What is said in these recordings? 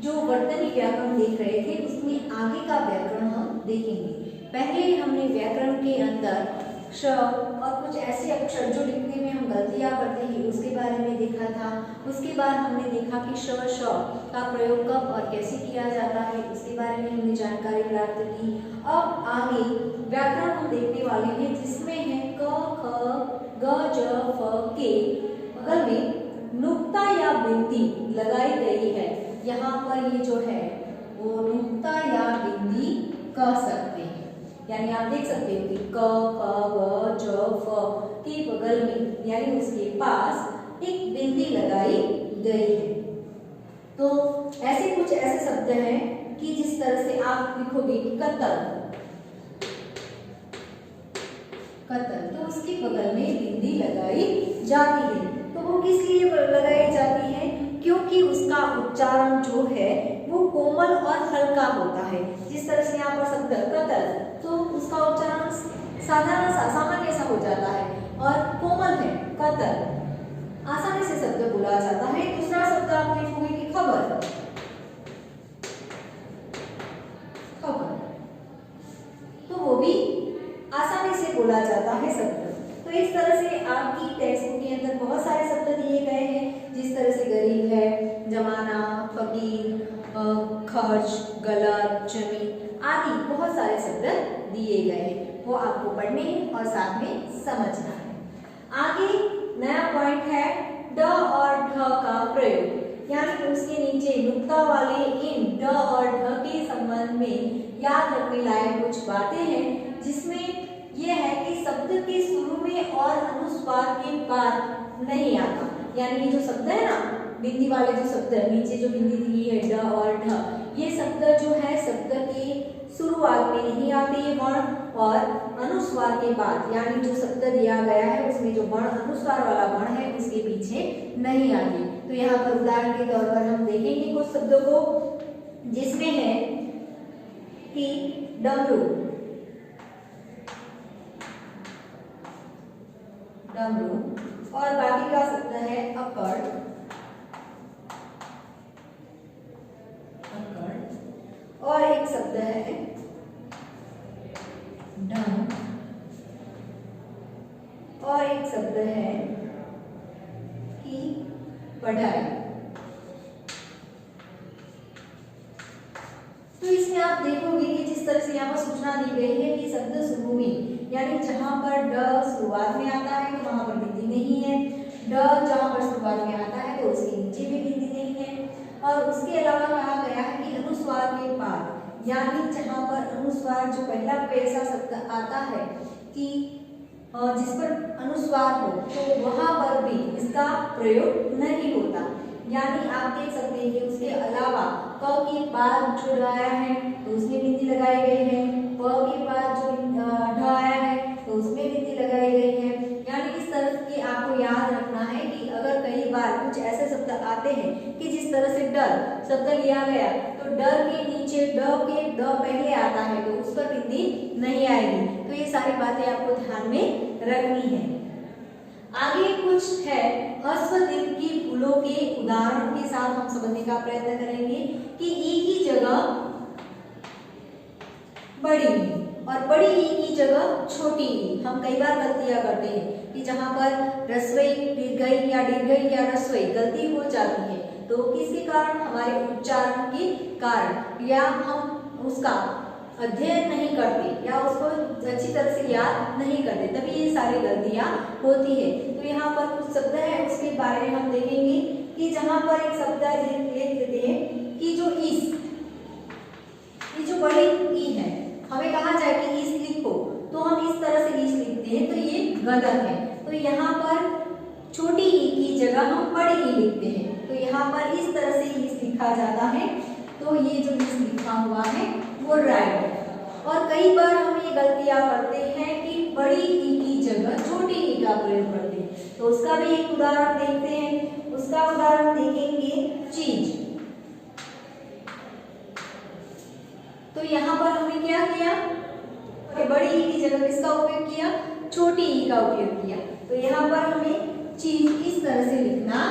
जो वर्तनी व्याकरण देख रहे थे उसमें आगे का व्याकरण हम देखेंगे। पहले हमने व्याकरण के अंदर श और कुछ ऐसे अक्षर जो लिखने में हम गलतियां करते हैं उसके बारे में देखा था। उसके बाद हमने देखा कि श का प्रयोग कब और कैसे किया जाता है, उसके बारे में हमने जानकारी प्राप्त की। अब आगे व्याकरण हम देखने वाले हैं जिसमें है क ख ग ज फ के बगल में नुक्ता या बिंदी लगाई गई है। यहाँ पर ये जो है वो नुक्ता या बिंदी कह सकते हैं, यानी आप देख सकते हो कि क ख ग ज फ के बगल में यानी उसके पास एक बिंदी लगाई गई है। तो ऐसे कुछ ऐसे शब्द हैं कि जिस तरह से आप लिखोगे कि कतल, कतल तो उसके बगल में बिंदी लगाई जाती है। तो वो किस लिए लगाई जाती है? क्योंकि उसका उच्चारण जो है वो कोमल और हल्का होता है। जिस तरह से यहाँ पर शब्द कतल तो उसका उच्चारण साधारण सा सामान्य सा हो जाता है और कोमल है कतल, आसानी से शब्द बोला जाता है। दूसरा शब्द आप लिखोगे कि खबर, खबर तो वो भी आसानी से बोला जाता है शब्द। तो इस तरह से आपकी टेक्स्ट बुक के अंदर बहुत सारे शब्द दिए गए हैं, जिस तरह से गरीब है, जमाना, फकीर, खर्च, गलत, जमीन आदि बहुत सारे शब्द दिए गए हैं। वो आपको पढ़ने हैं और साथ में समझना है। आगे नया पॉइंट है ड और ढ का प्रयोग, यानी उसके नीचे नुक्ता वाले इन ड और ढ के संबंध में याद रखने लायक कुछ बातें हैं, जिसमें यह है कि शब्द के शुरू में और अनुस्वार के बाद नहीं आता। यानी ये जो शब्द है ना बिंदी वाले जो शब्द है, नीचे जो बिंदी दी है ड और ढ, ये शब्द जो है शब्द के शुरुआत में नहीं आते ये वर्ण, और अनुस्वार के बाद यानी जो शब्द दिया गया है उसमें जो वर्ण अनुस्वार वाला वर्ण है उसके पीछे नहीं आते। तो यहाँ पर उदाहरण के तौर पर हम देखेंगे कुछ शब्दों को, जिसमें है कि डमरू, डमरू, और बाकी का शब्द है अकड़, अकड़, और एक शब्द है ढंग, और एक शब्द है कि पढ़ाई। तो इसमें आप देखोगे कि जिस तरह से यहाँ पर सूचना दी गई है कि शब्द शुरू में यानी जहां पर ड शुरुआत में आता है तो वहां पर बिंदी नहीं है, ड जहां पर शुरुआत में आता है तो उसके नीचे भी बिंदी नहीं है, और उसके अलावा कहा गया है कि अनुस्वार के बाद यानी जहां पर अनुस्वार जो पहला कोई ऐसा शब्द आता है कि जिस पर अनुस्वार हो तो वहां पर भी इसका प्रयोग नहीं होता। यानी आप देख सकते हैं कि उसके अलावा क के बाद जो ढ आया है तो उसमें बिंदी लगाई गई है, प के बाद जो ढ आया है तो उसमें बिंदी लगाई गई है। यानी इस तरह के आपको याद रखना है कि अगर कई बार कुछ ऐसे शब्द आते हैं कि जिस तरह से डर शब्द लिया गया तो डर के नीचे ड पहले आता है तो उस पर बिंदी नहीं आएगी। तो ये सारी बातें आपको ध्यान में रखनी है। आगे कुछ है ह्रस्व दीर्घ की भूलों के उदाहरण के साथ हम समझने का प्रयत्न करेंगे कि ई की जगह बड़ी ई और बड़ी ई की जगह छोटी ई। हम कई बार गलतियां करते हैं कि जहां पर रस्वई दीर्घई या दीर्घई या रस्वई गलती हो जाती है तो किसके कारण? हमारे उच्चारण के कारण, या हम उसका अध्ययन नहीं करते या उसको अच्छी तरह से याद नहीं करते, तभी ये सारी गलतियां होती है। तो यहाँ पर कुछ शब्द है उसके बारे में हम देखेंगे कि जहां पर एक शब्द लिख देते हैं कि जो इस, ये जो बड़ी ई है हमें कहा जाए कि इस लिखो तो हम इस तरह से इस लिखते हैं तो ये गलत है। तो यहाँ पर छोटी ई की जगह हम बड़ी ई लिखते हैं, तो यहाँ पर इस तरह से इस लिखा जाता है। तो ये जो इस लिखा हुआ है वो राइट है। और कई बार हम ये गलतियां करते हैं कि बड़ी ई की जगह छोटी ई का प्रयोग करते हैं, तो उसका भी एक उदाहरण देखते हैं। उसका उदाहरण देखेंगे चीज। तो यहाँ पर हमने क्या किया कि बड़ी ई की जगह किसका उपयोग किया? छोटी ई का उपयोग किया। तो यहाँ पर हमें चीज इस तरह से लिखना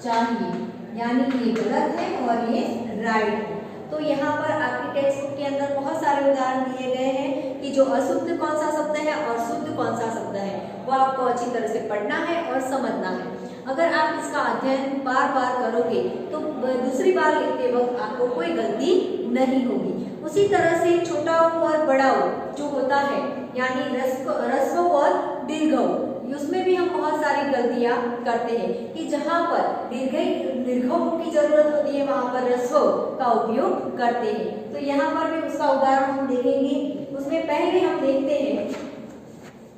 चाहिए। यानी ये गलत है और ये राइट है। तो यहाँ पर आपकी टेक्स्ट बुक के अंदर बहुत सारे उदाहरण दिए गए हैं कि जो अशुद्ध कौन सा शब्द है और शुद्ध कौन सा शब्द है, वो आपको अच्छी तरह से पढ़ना है और समझना है। अगर आप इसका अध्ययन बार बार करोगे तो दूसरी बार लिखते वक्त आपको कोई गलती नहीं होगी। उसी तरह से छोटा ऊ और बड़ा ऊ जो होता है, यानी ह्रस्व और दीर्घ ऊ, उसमें भी हम बहुत सारी गलतियां करते हैं कि जहां पर दीर्घ ऊ की जरूरत होती है वहां पर ह्रस्व का उपयोग करते हैं। तो यहाँ पर भी उसका उदाहरण हम देखेंगे। उसमें पहले हम देखते हैं,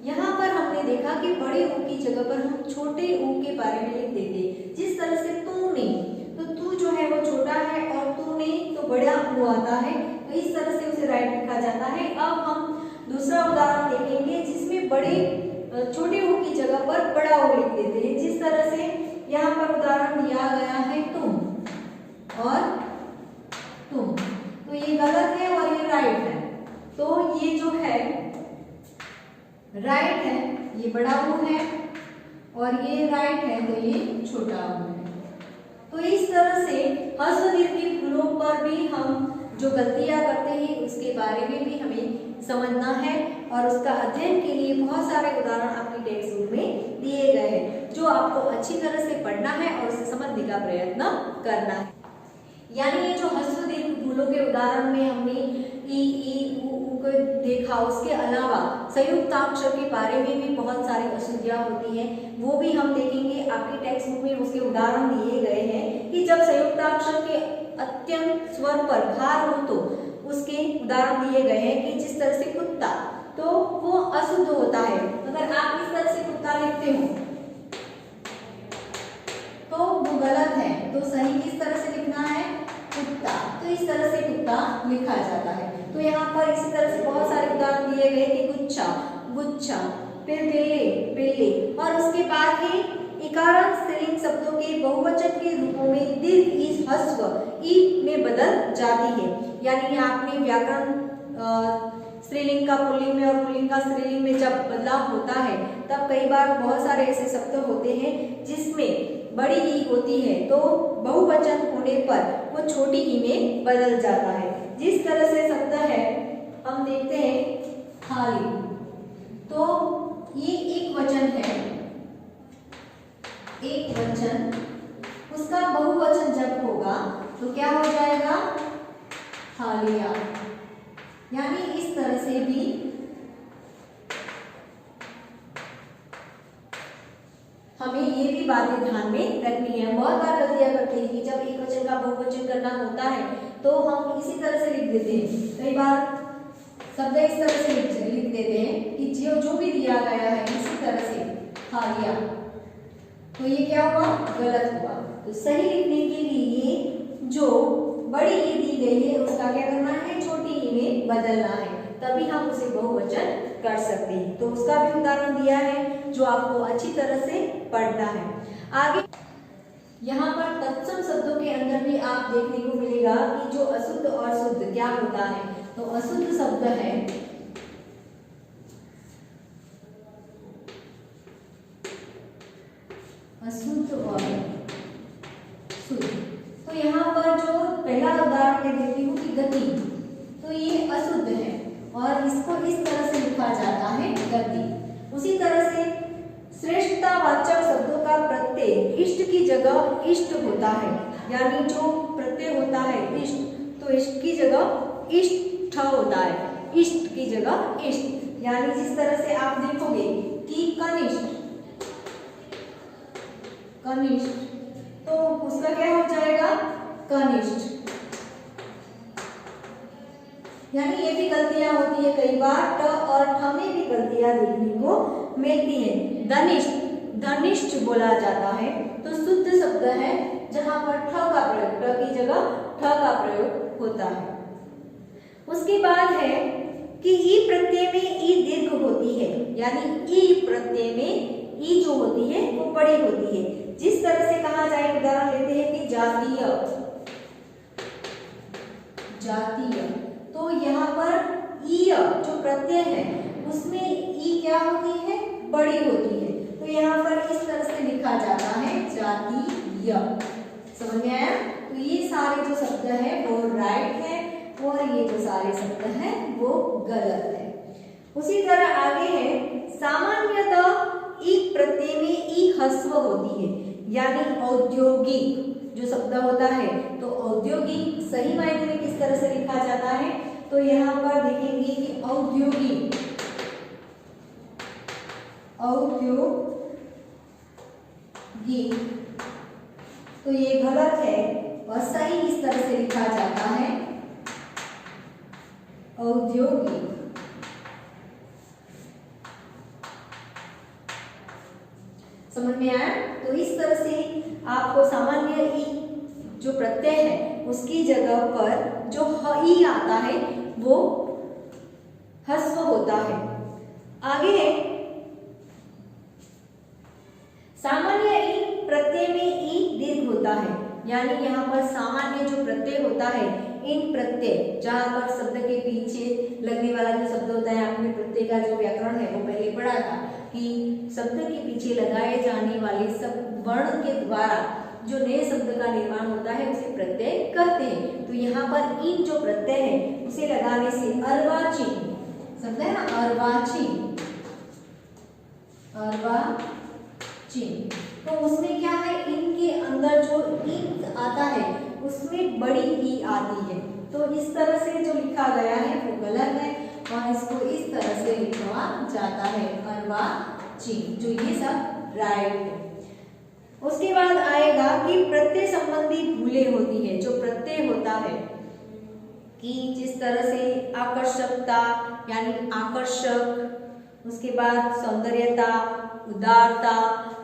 यहाँ पर हमने देखा कि बड़े ऊ की जगह पर हम छोटे ऊ के बारे में लिख देते हैं। जिस तरह से तूने, तो तू जो है वो छोटा है और तूने तो बड़ा ऊ आता है, तो इस तरह से उसे राइट लिखा जाता है। अब हम दूसरा उदाहरण देखेंगे जिसमें छोटे ऊ की जगह पर बड़ा ऊ लिख देते हैं। जिस तरह से यहाँ पर उदाहरण दिया गया है तुम और तुम, तो ये गलत है और ये राइट है। तो ये जो है राइट है, ये बड़ा ऊ है, और ये राइट है तो ये छोटा ऊ है। तो इस तरह से ह्रस्व दीर्घ फूलों पर भी हम जो गलतियां करते हैं उसके बारे में भी हमें समझना है, और उसका अध्ययन के लिए बहुत सारे उदाहरण आपकी टेक्स्ट बुक में दिए गए हैं जो आपको अच्छी तरह से पढ़ना है और उसे समझने का प्रयत्न करना है। यानी ये जो ह्रस्व दीर्घ फूलों के उदाहरण में हमने ई ऊ को देखा, उसके अलावा संयुक्ताक्षर के बारे में भी बहुत सारी अशुद्धियां होती हैं, वो भी हम देखेंगे। आपकी टेक्स्ट बुक में उसके उदाहरण दिए गए हैं कि जब संयुक्ताक्षर के अत्यंत स्वर पर भार हो तो उसके उदाहरण दिए गए हैं कि जिस तरह से कुत्ता, तो वो अशुद्ध होता है। अगर आप इस तरह से कुत्ता लिखते हो तो वो गलत है, तो सही किस तरह से लिखना है, कुत्ता। तो इस तरह से कुत्ता लिखा जाता है। तो यहाँ पर इसी तरह से बहुत सारे उदाहरण दिए गए कि गुच्छा, गुच्छा, फिर बिल्ली, बिल्ली, और उसके बाद है इकारांत स्त्रीलिंग शब्दों के बहुवचन के रूपों में दीर्घ ई ह्रस्व ई में बदल जाती है। यानी आपने व्याकरण स्त्रीलिंग का पुल्लिंग में और पुल्लिंग का स्त्रीलिंग में जब बदलाव होता है तब कई बार बहुत सारे ऐसे शब्द होते हैं जिसमें बड़ी ई होती है, तो बहुवचन होने पर वो छोटी ई में बदल जाता है। जिस तरह से शब्द है हम देखते हैं थाली, तो ये एक वचन है, एक वचन, उसका बहुवचन जब होगा तो क्या हो जाएगा, थालियां। यानी इस तरह से भी हमें ये भी बातें ध्यान में रखनी है। बहुत बार गलतियां करते हैं कि जब एक वचन का बहुवचन करना होता है तो हम इसी तरह से लिख देते हैं। कई बार शब्द इस तरह से लिख देते हैं कि जो भी दिया गया है इसी तरह से थालियां, तो ये क्या हुआ, गलत हुआ। तो सही लिखने के लिए जो बड़ी ई दी गई है उसका क्या करना है, छोटी ई में बदलना है, तभी हम उसे बहुवचन कर सकते हैं। तो उसका भी उदाहरण दिया है जो आपको अच्छी तरह से पढ़ना है। आगे यहाँ पर तत्सम शब्दों के अंदर भी आप देखने को मिलेगा कि जो अशुद्ध और शुद्ध क्या होता है। तो अशुद्ध शब्द है अशुद्ध और शुद्ध। तो यहाँ पर जो पहला उदाहरण मैं देती हूँ कि गति, तो ये अशुद्ध है और इसको इस तरह से लिखा जाता है गति। उसी तरह से श्रेष्ठतावाचक शब्दों का प्रत्यय इष्ट की जगह इष्ट होता है, यानी जो प्रत्यय होता है इष्ट, तो इष्ट की जगह इष्ट होता है, इष्ट की जगह इष्ट। यानी जिस तरह से आप देखोगे कि कनिष्ठ, कनिष्ठ, तो उसका क्या हो जाएगा, कनिष्ठ। यानी ये भी गलतियां होती है कई बार, ट और ठ में भी गलतियां देखने को मिलती है। धनिष्ठ, धनिष्ठ बोला जाता है, तो शुद्ध शब्द है जहां पर ठ का प्रयोग, ट की जगह ठ का प्रयोग होता है। उसके बाद है कि ई प्रत्यय में ई दीर्घ होती है, यानी ई प्रत्यय में ई जो होती है वो बड़ी होती है। जिस तरह से कहा जाए, उदाहरण लेते हैं कि जातीय, जातीय, तो यहाँ पर ई जो प्रत्यय है उसमें ई क्या होती है, बड़ी होती है, तो यहाँ पर इस तरह से लिखा जाता है जातीय। समझ में आया? तो ये सारे जो शब्द है वो राइट है और ये जो सारे शब्द हैं वो गलत है। उसी तरह आगे है सामान्यतः ई प्रत्यय में ई ह्रस्व होती है, यानी औद्योगिक जो शब्द होता है तो औद्योगिक सही मायने में किस तरह से लिखा जाता है, तो यहाँ पर देखेंगे कि औद्योगिक तो ये गलत है और सही इस तरह से लिखा जाता है औद्योगिक। समझ में आया? तो इस तरह से आपको सामान्य ई जो प्रत्यय है उसकी जगह पर जो ई आता है वो ह्रस्व होता है। आगे है सामान्य ई प्रत्यय में ई दीर्घ होता है, यानी यहाँ पर सामान्य जो प्रत्यय होता है इन प्रत्यय जहाँ पर शब्द के पीछे लगने वाला जो शब्द होता है, आपने प्रत्यय का जो व्याकरण है वो पहले पढ़ा था कि शब्द के पीछे लगाए जाने वाले सब वर्ण के द्वारा जो नए शब्द का निर्माण होता है उसे प्रत्यय कहते हैं। तो यहाँ पर इन जो प्रत्यय है उसे लगाने से अर्वाचीन शब्द है ना, अर्वाचीन तो उसमें क्या है, इनके अंदर जो इन आता है उसमें बड़ी ई आती है। तो इस तरह से जो लिखा गया है वो गलत है और इसको इस तरह से लिखा जाता है अर्वाचीन, जो ये सब राइट है। उसके बाद आएगा कि प्रत्यय संबंधी भूलें होती है। जो प्रत्यय होता है कि जिस तरह से आकर्षकता यानी आकर्षक, उसके बाद सौंदर्यता, उदारता,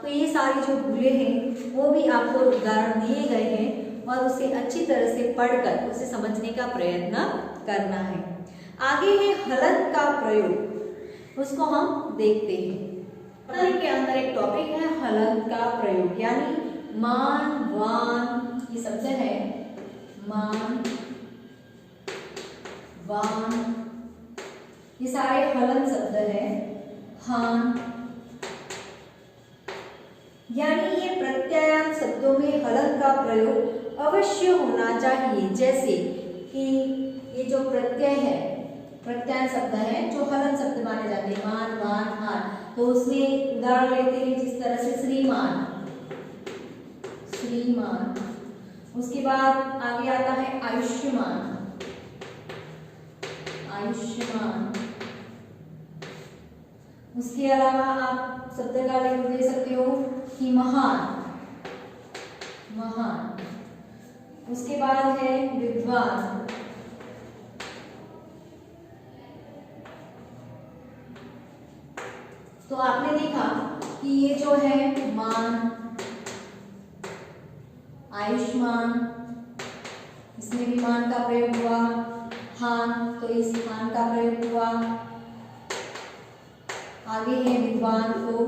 तो ये सारी जो भूलें हैं वो भी आपको उदाहरण दिए गए हैं और उसे अच्छी तरह से पढ़कर उसे समझने का प्रयत्न करना है। आगे है हलंत का प्रयोग, उसको हम देखते हैं। के अंदर एक टॉपिक है हलंत का प्रयोग, यानी मान, वान, ये शब्द है मान, वान, ये सारे हलंत शब्द है। हान, यानी ये प्रत्ययांत शब्दों में हलंत का प्रयोग अवश्य होना चाहिए। जैसे कि ये जो प्रत्यय है, प्रत्ययांत शब्द है जो हलंत शब्द माने जाते हैं, मान, वान, हान, तो उसमें उदाहरण लेते हैं जिस तरह से श्रीमान, श्रीमान। उसके बाद आगे आता है आयुष्मान, आयुष्मान। उसके अलावा आप शब्द का लेख दे सकते हो कि महान, महान। उसके बाद है विद्वान, तो आपने देखा कि ये जो है मान, आयुष्मान, इसमें भी मान का प्रयोग हुआ। हान, तो इस हान का प्रयोग हुआ। आगे है विद्वान, तो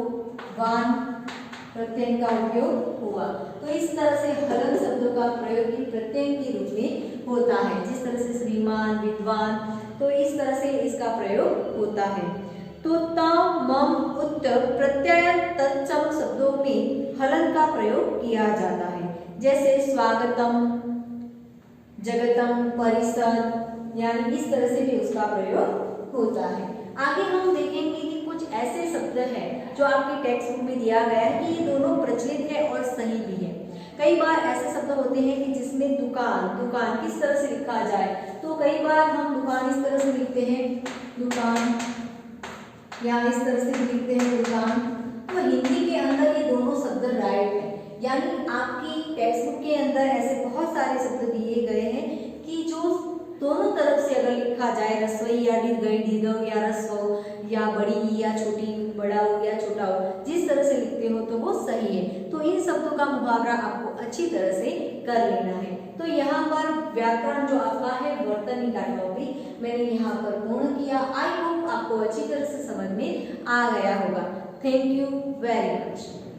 वान प्रत्यय का उपयोग हुआ। तो इस तरह से हलंत शब्दों का प्रयोग इन प्रत्यय के रूप में होता है, जिस तरह से श्रीमान, विद्वान, तो इस तरह से इसका प्रयोग होता है। तो तम, मम, उत्तर प्रत्ययांत तत्सम शब्दों में हलंत का प्रयोग किया जाता है। जैसे स्वागतम, जगतम, परिषद, यानी इस तरह से भी उसका प्रयोग होता है। आगे हम देखेंगे कि कुछ ऐसे शब्द हैं जो आपके टेक्स्ट बुक में दिया गया है कि ये दोनों प्रचलित है और सही भी है। कई बार ऐसे शब्द होते हैं कि जिसमें दुकान, दुकान किस तरह से लिखा जाए, तो कई बार हम दुकान इस तरह से लिखते हैं दुकान, या इस तरह से लिखते हैं दुकान। तो हिंदी के अंदर ये दोनों शब्द राइट है, यानी आपकी टेक्स्ट बुक के अंदर ऐसे बहुत सारे शब्द दिए गए हैं कि जो दोनों तरफ से अगर लिखा जाए, रसोई या दीर्घई, दीर्घ या रसो, या बड़ी या छोटी, बड़ा हो या छोटा हो, जिस तरह से लिखते हो तो वो सही है। तो इन शब्दों का मुहावरा आपको अच्छी तरह से कर लेना है। तो यहाँ पर व्याकरण जो आपका है वर्तनी का टॉपिक मैंने यहाँ पर पूर्ण किया। आई होप आपको अच्छी तरह से समझ में आ गया होगा। Thank you very much.